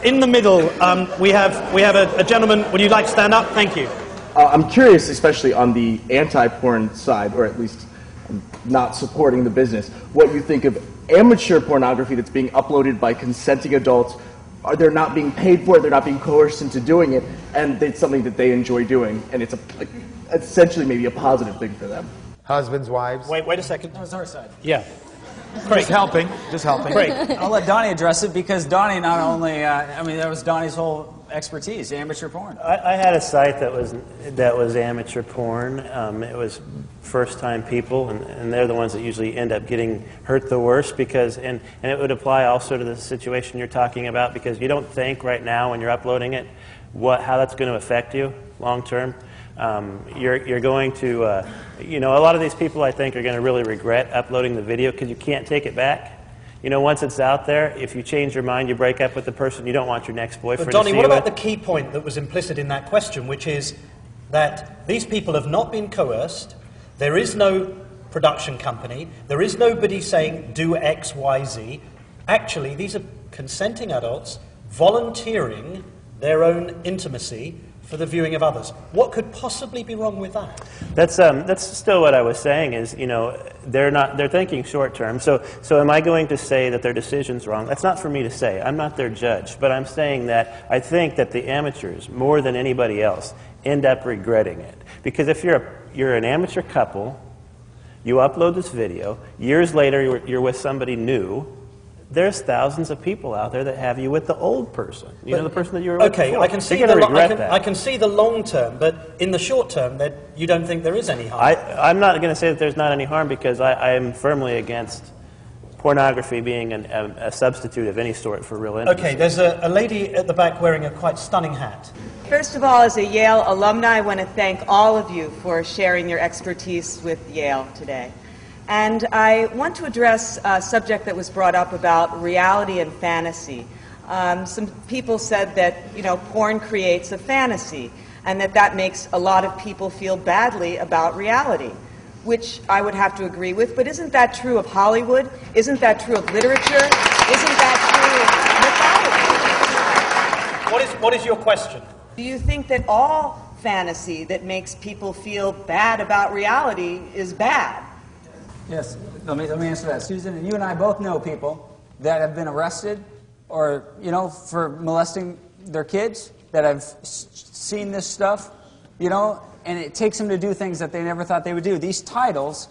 in the middle, we have a gentleman. Would you like to stand up? Thank you. I'm curious, especially on the anti-porn side, or at least not supporting the business, what you think of amateur pornography that's being uploaded by consenting adults. They're not being paid for it, they're not being coerced into doing it, and it's something that they enjoy doing, and it's essentially maybe a positive thing for them. Husbands, wives. Wait a second. That was our side. Yeah. Just helping. Craig. I'll let Donnie address it because Donnie not only, that was Donnie's whole expertise, amateur porn. I had a site that was amateur porn. It was first-time people, and they're the ones that usually end up getting hurt the worst because, and it would apply also to the situation you're talking about because you don't think right now when you're uploading it how that's going to affect you long-term. You're going to, a lot of these people I think are going to really regret uploading the video because you can't take it back. Once it's out there, if you change your mind, you break up with the person, you don't want your next boyfriend to see you. But Donnie, what about the key point that was implicit in that question, which is that these people have not been coerced, there is no production company, there is nobody saying do X, Y, Z. Actually, these are consenting adults volunteering their own intimacy for the viewing of others. What could possibly be wrong with that? That's still what I was saying is, they're thinking short term. So am I going to say that their decision's wrong? That's not for me to say. I'm not their judge. But I'm saying that I think that the amateurs, more than anybody else, end up regretting it. Because if you're an amateur couple, you upload this video, years later you're with somebody new, there's thousands of people out there that have you with the old person. The person that you were with before. Okay, I can see the long term, but in the short term, that you don't think there is any harm. I'm not going to say that there's not any harm because I am firmly against pornography being a substitute of any sort for real intimacy. Okay, there's a lady at the back wearing a quite stunning hat. First of all, as a Yale alumni, I want to thank all of you for sharing your expertise with Yale today. And I want to address a subject that was brought up about reality and fantasy. Some people said that, porn creates a fantasy, and that makes a lot of people feel badly about reality, which I would have to agree with. But isn't that true of Hollywood? Isn't that true of literature? Isn't that true of mythology? What is your question? Do you think that all fantasy that makes people feel bad about reality is bad? Yes, let me answer that. Susan, and you and I both know people that have been arrested or, for molesting their kids, that have seen this stuff, and it takes them to do things that they never thought they would do. These titles,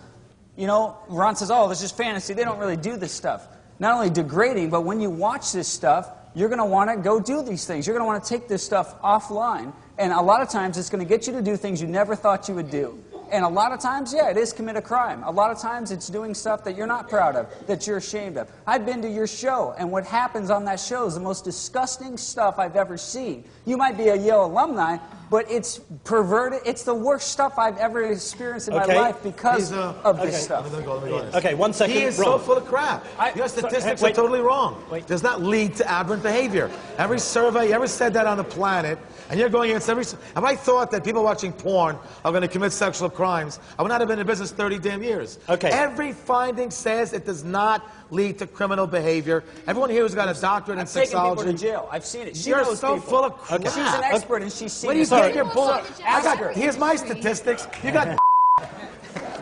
Ron says, oh, this is fantasy. They don't really do this stuff. Not only degrading, but when you watch this stuff, you're going to want to go do these things. You're going to want to take this stuff offline, and a lot of times it's going to get you to do things you never thought you would do. And a lot of times, yeah, it is commit a crime. A lot of times it's doing stuff that you're not proud of, that you're ashamed of. I've been to your show, and what happens on that show is the most disgusting stuff I've ever seen. You might be a Yale alumni, but it's perverted. It's the worst stuff I've ever experienced in my life because of this stuff. Okay, 1 second. He is so full of crap. Your statistics are totally wrong. Does not lead to aberrant behavior. Every survey ever said that on the planet, and you're going against every... If I thought that people watching porn are going to commit sexual crimes, I would not have been in business 30 damn years. Okay. Every finding says it does not lead to criminal behavior. Everyone here who's got a doctorate in sexology... I've taken people to jail. I've seen it. You're so full of crap. She's an expert, and she's seen it. What do you get your bull? Here's my statistics. You got...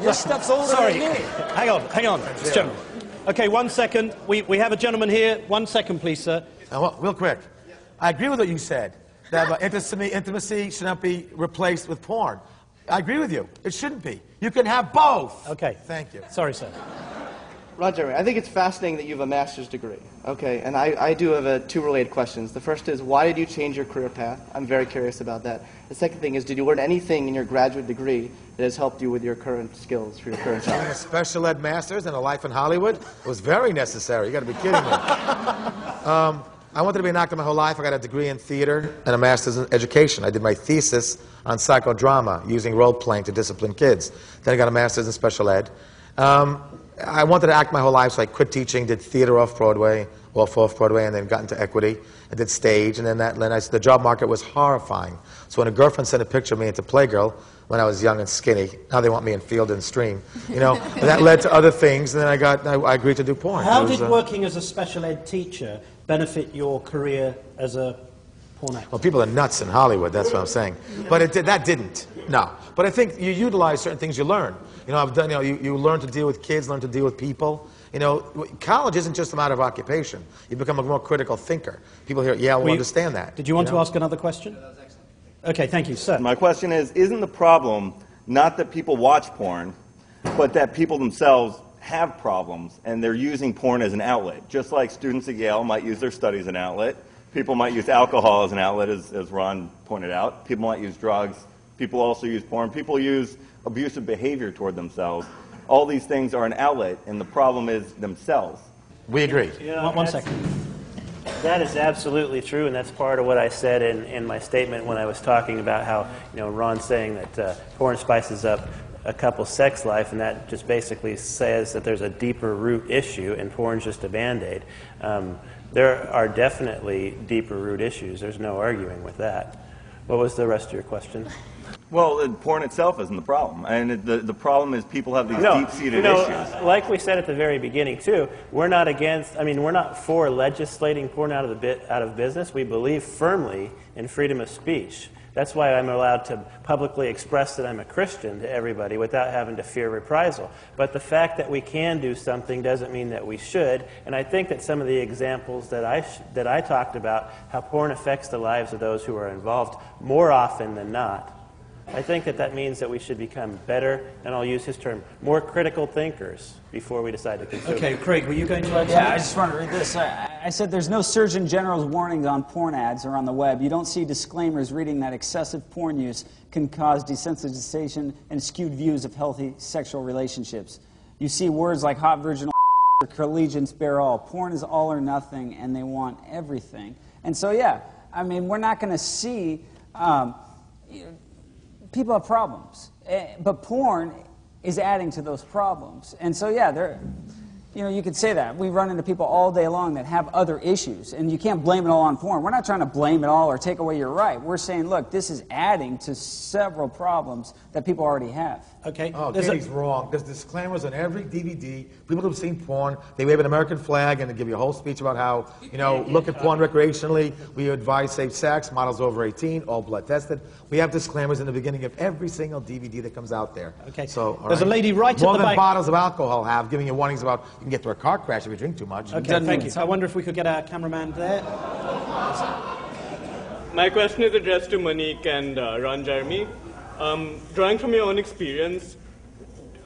Your stuff's older than me. Hang on. Gentlemen. Okay, 1 second. We have a gentleman here. 1 second, please, sir. Real quick. I agree with what you said. That intimacy should not be replaced with porn. I agree with you. It shouldn't be. You can have both. Okay. Thank you. Sorry, sir. Roger, I think it's fascinating that you have a master's degree. Okay, and I do have two related questions. The first is, why did you change your career path? I'm very curious about that. The second thing is, did you learn anything in your graduate degree that has helped you with your current skills for your current job? Having a special ed master's and a life in Hollywood was very necessary. You got to be kidding me. I wanted to be an actor my whole life. I got a degree in theater and a master's in education. I did my thesis on psychodrama, using role-playing to discipline kids. Then I got a master's in special ed. I wanted to act my whole life, so I quit teaching, did theater off-Broadway, and then got into equity. I did stage, and then the job market was horrifying. So when a girlfriend sent a picture of me into Playgirl, when I was young and skinny. Now they want me in Field and Stream. You know, and that led to other things, and then I agreed to do porn. How did working as a special ed teacher benefit your career as a porn actor? Well, people are nuts in Hollywood, that's what I'm saying. But that didn't, no. But I think you utilize certain things you learn. You know, you learn to deal with kids, learn to deal with people. You know, college isn't just a matter of occupation. You become a more critical thinker. People here at Yale will understand that. Did you want to ask another question? No, that was excellent. Okay, thank you, sir. My question is, isn't the problem not that people watch porn, but that people themselves have problems, and they're using porn as an outlet? Just like students at Yale might use their studies as an outlet. People might use alcohol as an outlet, as Ron pointed out. People might use drugs. People also use porn. People use abusive behavior toward themselves. All these things are an outlet, and the problem is themselves. We agree. You know, One second. That is absolutely true, and that's part of what I said in my statement when I was talking about how, you know, Ron's saying that porn spices up a couple's sex life, and that just basically says that there's a deeper root issue, and porn's just a Band-Aid. There are definitely deeper root issues. There's no arguing with that. What was the rest of your question? Well, porn itself isn't the problem. And the problem is people have these deep-seated issues. Like we said at the very beginning, too, we're not we're not for legislating porn out of business. We believe firmly in freedom of speech. That's why I'm allowed to publicly express that I'm a Christian to everybody without having to fear reprisal. But the fact that we can do something doesn't mean that we should. And I think that some of the examples that I talked about, how porn affects the lives of those who are involved more often than not, I think that means that we should become better, and I'll use his term, more critical thinkers before we decide to consume. Okay, Craig, were you going to add something? Yeah, I just want to read this. I said there's no Surgeon General's warnings on porn ads or on the web. You don't see disclaimers reading that excessive porn use can cause desensitization and skewed views of healthy sexual relationships. You see words like hot virginal or collegians bear all. Porn is all or nothing, and they want everything. And so, yeah, I mean, we're not going to see... people have problems, but porn is adding to those problems. And so, yeah, you could say that. We run into people all day long that have other issues, and you can't blame it all on porn. We're not trying to blame it all or take away your right. We're saying, look, this is adding to several problems that people already have. Okay. Oh, Danny's wrong. There's disclaimers on every DVD. People who've seen porn, they wave an American flag and they give you a whole speech about how, look at porn recreationally. We advise safe sex, models over 18, all blood tested. We have disclaimers in the beginning of every single DVD that comes out there. Okay. So, there's a lady right at the back. More than bottles of alcohol have, giving you warnings about you can get to a car crash if you drink too much. Okay, thank you. I wonder if we could get our cameraman there. My question is addressed to Monique and Ron Jeremy. Drawing from your own experience,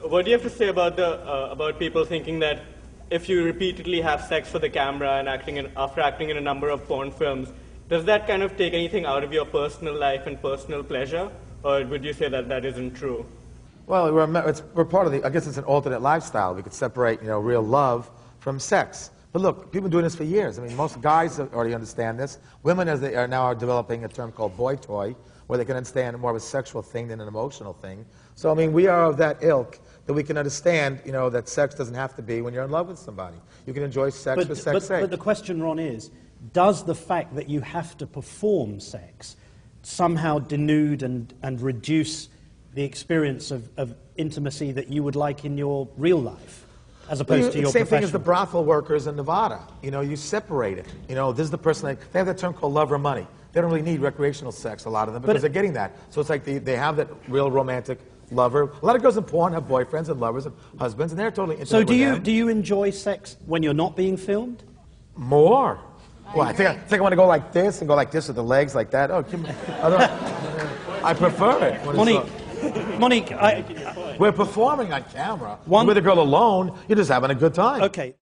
what do you have to say about people thinking that if you repeatedly have sex for the camera and after acting in a number of porn films, does that kind of take anything out of your personal life and personal pleasure, or would you say that that isn't true? Well, we're part of I guess it's an alternate lifestyle. We could separate, real love from sex. But look, people have been doing this for years. I mean, most guys already understand this. Women, as they are now, developing a term called boy toy, where they can understand more of a sexual thing than an emotional thing. So, I mean, we are of that ilk that we can understand, that sex doesn't have to be when you're in love with somebody. You can enjoy sex for sex sake. But the question, Ron, is, does the fact that you have to perform sex somehow denude and reduce the experience of intimacy that you would like in your real life, as opposed to your same professional? thing as the brothel workers in Nevada. You separate it. This is the person, they have that term called love or money. They don't really need recreational sex, a lot of them, because they're getting that. So it's like they have that real romantic lover. A lot of girls in porn have boyfriends and lovers and husbands, and they're totally intimate with them. So do you enjoy sex when you're not being filmed? More. Well, I think I want to go like this and go like this with the legs like that. Oh, I prefer it. Monique, we're performing on camera. With a girl alone, you're just having a good time. Okay.